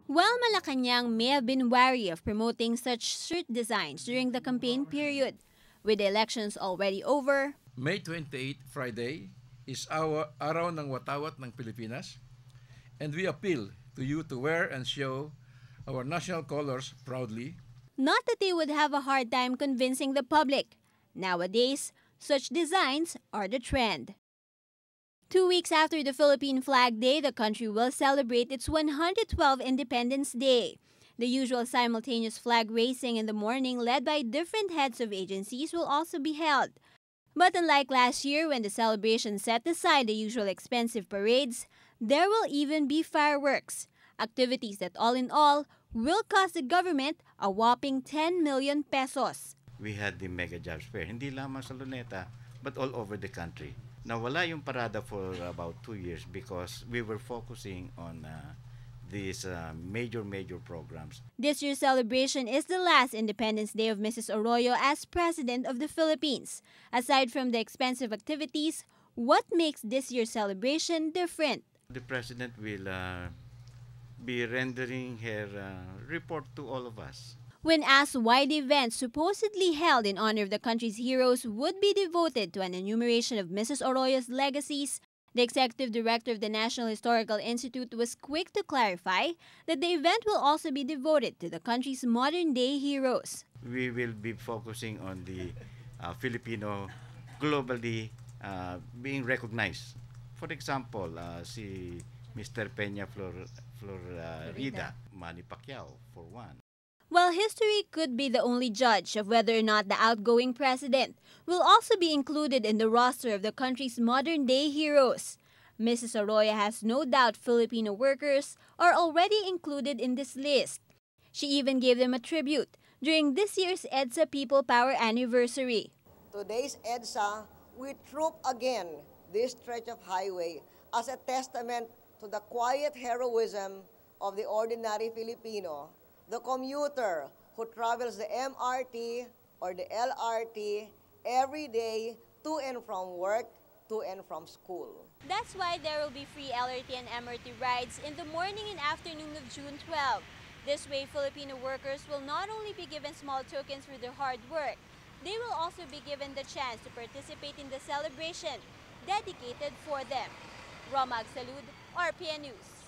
While Malacanang may have been wary of promoting such street designs during the campaign period, with the elections already over, May 28, Friday, is our Araw ng Watawat ng Pilipinas, and we appeal to you to wear and show our national colors proudly. not that they would have a hard time convincing the public. Nowadays, such designs are the trend. 2 weeks after the Philippine Flag Day, the country will celebrate its 112th Independence Day. The usual simultaneous flag raising in the morning, led by different heads of agencies, will also be held. But unlike last year, when the celebration set aside the usual expensive parades, there will even be fireworks. Activities that, all in all, will cost the government a whopping 10 million pesos. We had the Mega Jobs Fair, hindi lamang sa Luneta, but all over the country. Nawala yung parada for about 2 years because we were focusing on these major programs. This year's celebration is the last Independence Day of Mrs. Arroyo as President of the Philippines. Aside from the expensive activities, what makes this year's celebration different? The President will be rendering her report to all of us. When asked why the event supposedly held in honor of the country's heroes would be devoted to an enumeration of Mrs. Arroyo's legacies, the executive director of the National Historical Institute was quick to clarify that the event will also be devoted to the country's modern-day heroes. We will be focusing on the Filipino globally being recognized. For example, si Mr. Peña Florida, Manny Pacquiao, for one. While history could be the only judge of whether or not the outgoing president will also be included in the roster of the country's modern-day heroes, Mrs. Arroyo has no doubt Filipino workers are already included in this list. She even gave them a tribute during this year's EDSA People Power Anniversary. Today's EDSA, we troop again this stretch of highway as a testament to the quiet heroism of the ordinary Filipino, the commuter who travels the MRT or the LRT every day to and from work, to and from school. That's why there will be free LRT and MRT rides in the morning and afternoon of June 12. This way, Filipino workers will not only be given small tokens for their hard work, they will also be given the chance to participate in the celebration dedicated for them. Romag Salud, RPN News.